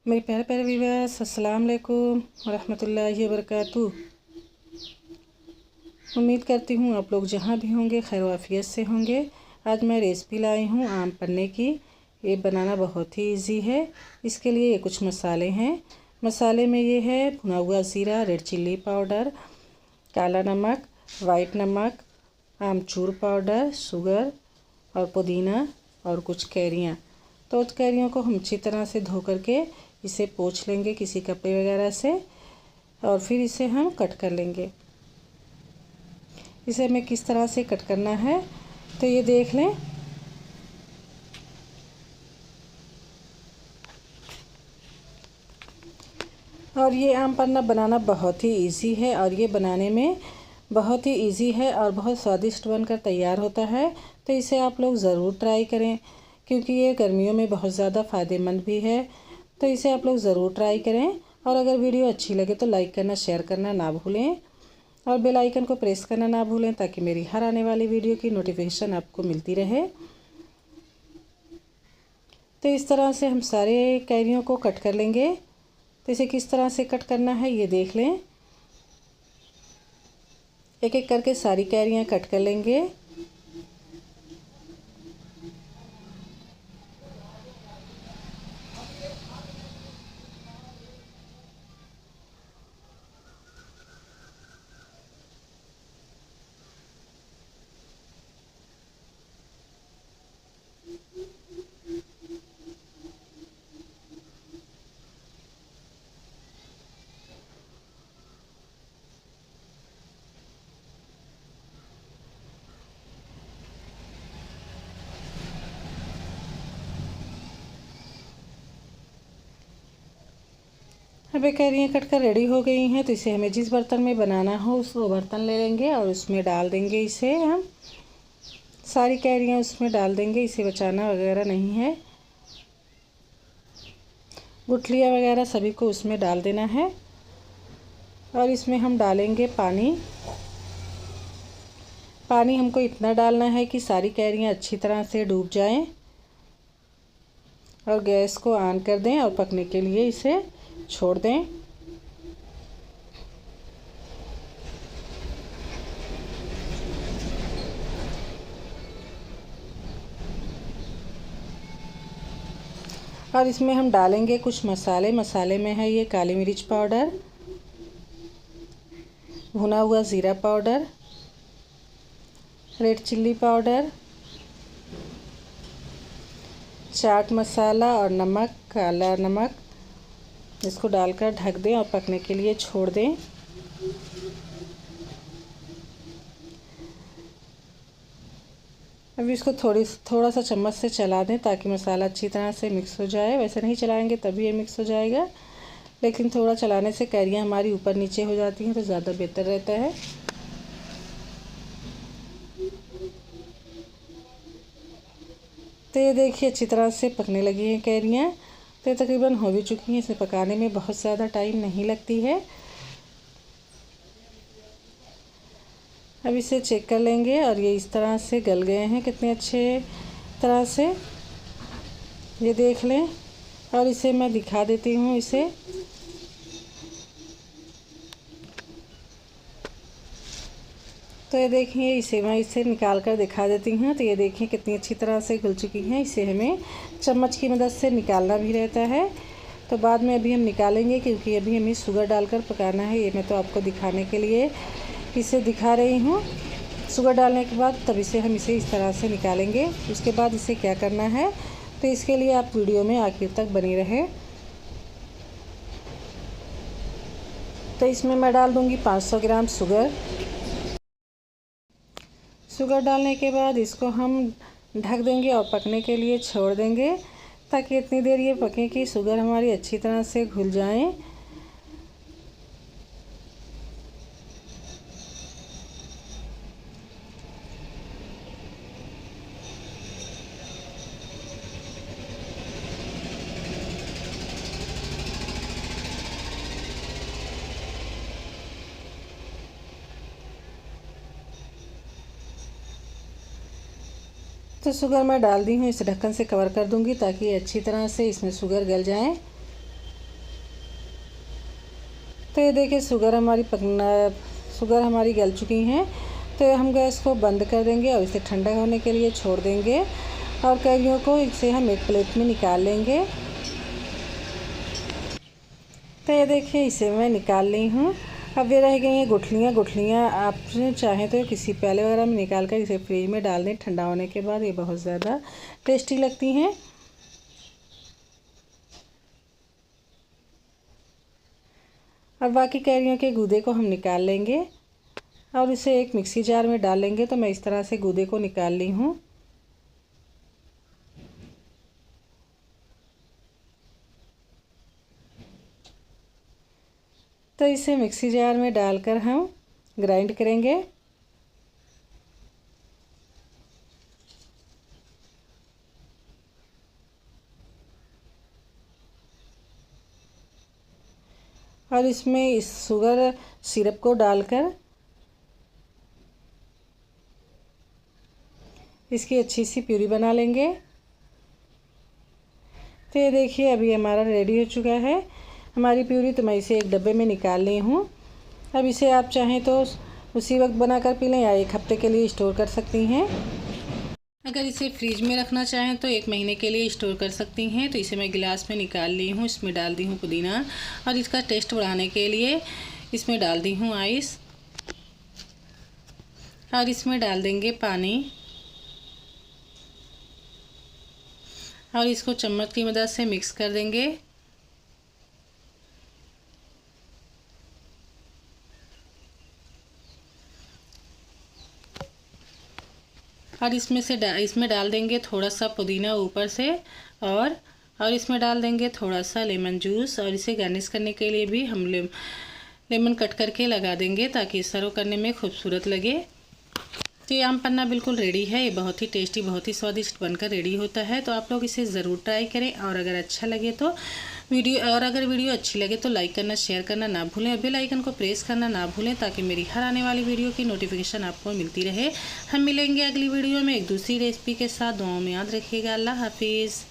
मेरे प्यारे प्यारे व्यूअर्स, अस्सलाम वालेकुम वरहमतुल्लाहि वबरकातुहू। उम्मीद करती हूँ आप लोग जहाँ भी होंगे खैर वाफियत से होंगे। आज मैं रेसिपी लाई हूँ आम पन्ने की। ये बनाना बहुत ही इजी है। इसके लिए ये कुछ मसाले हैं। मसाले में ये है भुना हुआ ज़ीरा, रेड चिल्ली पाउडर, काला नमक, वाइट नमक, आमचूर पाउडर, शुगर और पुदीना और कुछ कैरियाँ। तो कैरियों को हम अच्छी तरह से धो करके इसे पोंछ लेंगे किसी कपड़े वगैरह से और फिर इसे हम कट कर लेंगे। इसे हमें किस तरह से कट करना है तो ये देख लें। और ये आम पन्ना बनाना बहुत ही इजी है और ये बनाने में बहुत ही इजी है और बहुत स्वादिष्ट बनकर तैयार होता है। तो इसे आप लोग ज़रूर ट्राई करें क्योंकि ये गर्मियों में बहुत ज़्यादा फ़ायदेमंद भी है। तो इसे आप लोग ज़रूर ट्राई करें और अगर वीडियो अच्छी लगे तो लाइक करना, शेयर करना ना भूलें और बेल आइकन को प्रेस करना ना भूलें ताकि मेरी हर आने वाली वीडियो की नोटिफिकेशन आपको मिलती रहे। तो इस तरह से हम सारे कैरियों को कट कर लेंगे। तो इसे किस तरह से कट करना है ये देख लें। एक एक करके सारी कैरियाँ कट कर लेंगे। अब ये कैरियाँ कट कर रेडी हो गई हैं। तो इसे हमें जिस बर्तन में बनाना हो उसको बर्तन ले लेंगे और उसमें डाल देंगे। इसे हम सारी कैरियाँ उसमें डाल देंगे। इसे बचाना वगैरह नहीं है। गुठलियाँ वगैरह सभी को उसमें डाल देना है और इसमें हम डालेंगे पानी। पानी हमको इतना डालना है कि सारी कैरियाँ अच्छी तरह से डूब जाएं और गैस को ऑन कर दें और पकने के लिए इसे छोड़ दें। और इसमें हम डालेंगे कुछ मसाले। मसाले में है ये काली मिर्च पाउडर, भुना हुआ ज़ीरा powder, red chilli powder, chaat masala और नमक, काला नमक। इसको डालकर ढक दें और पकने के लिए छोड़ दें। अब इसको थोड़ा सा चम्मच से चला दें ताकि मसाला अच्छी तरह से मिक्स हो जाए। वैसे नहीं चलाएंगे तभी ये मिक्स हो जाएगा, लेकिन थोड़ा चलाने से कैरियाँ हमारी ऊपर नीचे हो जाती हैं तो ज़्यादा बेहतर रहता है। तो ये देखिए अच्छी तरह से पकने लगी हैं कैरियाँ। तो ये तकरीबन हो भी चुकी हैं। इसे पकाने में बहुत ज़्यादा टाइम नहीं लगती है। अब इसे चेक कर लेंगे और ये इस तरह से गल गए हैं कितने अच्छे तरह से, ये देख लें। और इसे मैं दिखा देती हूँ इसे। तो ये देखिए इसे मैं इसे निकाल कर दिखा देती हूँ। तो ये देखिए कितनी अच्छी तरह से घुल चुकी हैं। इसे हमें चम्मच की मदद से निकालना भी रहता है। तो बाद में अभी हम निकालेंगे क्योंकि अभी हमें शुगर डालकर पकाना है। ये मैं तो आपको दिखाने के लिए इसे दिखा रही हूँ। शुगर डालने के बाद तब इसे हम इसे इस तरह से निकालेंगे। उसके बाद इसे क्या करना है तो इसके लिए आप वीडियो में आखिर तक बनी रहे। तो इसमें मैं डाल दूँगी 500 ग्राम शुगर। शुगर डालने के बाद इसको हम ढक देंगे और पकने के लिए छोड़ देंगे ताकि इतनी देर ये पके कि शुगर हमारी अच्छी तरह से घुल जाए। तो शुगर मैं डाल दी हूँ। इसे ढक्कन से कवर कर दूँगी ताकि अच्छी तरह से इसमें शुगर गल जाए। तो ये देखिए शुगर हमारी गल चुकी हैं। तो हम गैस को बंद कर देंगे और इसे ठंडा होने के लिए छोड़ देंगे और कैरियों को इसे हम एक प्लेट में निकाल लेंगे। तो ये देखिए इसे मैं निकाल ली हूँ। अब ये रह गई हैं गुठलियाँ आप चाहें तो किसी प्याले वगैरह में निकाल कर इसे फ्रिज में डाल दें। ठंडा होने के बाद ये बहुत ज़्यादा टेस्टी लगती हैं। और बाकी कैरियों के गूदे को हम निकाल लेंगे और इसे एक मिक्सी जार में डाल लेंगे। तो मैं इस तरह से गूदे को निकाल ली हूँ। तो इसे मिक्सी जार में डालकर हम ग्राइंड करेंगे। और इसमें इस शुगर सिरप को डालकर इसकी अच्छी सी प्यूरी बना लेंगे। तो ये देखिए अभी हमारा रेडी हो चुका है हमारी प्यूरी। तो मैं इसे एक डब्बे में निकाल ली हूँ। अब इसे आप चाहें तो उसी वक्त बनाकर पी लें या एक हफ्ते के लिए स्टोर कर सकती हैं। अगर इसे फ्रिज में रखना चाहें तो 1 महीने के लिए स्टोर कर सकती हैं। तो इसे मैं गिलास में निकाल ली हूँ। इसमें डाल दी हूँ पुदीना और इसका टेस्ट बढ़ाने के लिए इसमें डाल दी हूँ आइस और इसमें डाल देंगे पानी और इसको चम्मच की मदद से मिक्स कर देंगे। और इसमें डाल देंगे थोड़ा सा पुदीना ऊपर से और इसमें डाल देंगे थोड़ा सा लेमन जूस और इसे गार्निश करने के लिए भी हम लेमन कट करके लगा देंगे ताकि सर्व करने में खूबसूरत लगे। तो ये आम पन्ना बिल्कुल रेडी है। ये बहुत ही टेस्टी बहुत ही स्वादिष्ट बनकर रेडी होता है। तो आप लोग इसे ज़रूर ट्राई करें और अगर अच्छा लगे तो अगर वीडियो अच्छी लगे तो लाइक करना शेयर करना ना भूलें और बेल आइकन को प्रेस करना ना भूलें ताकि मेरी हर आने वाली वीडियो की नोटिफिकेशन आपको मिलती रहे। हम मिलेंगे अगली वीडियो में एक दूसरी रेसिपी के साथ। दुआओं में याद रखिएगा। अल्लाह हाफिज़।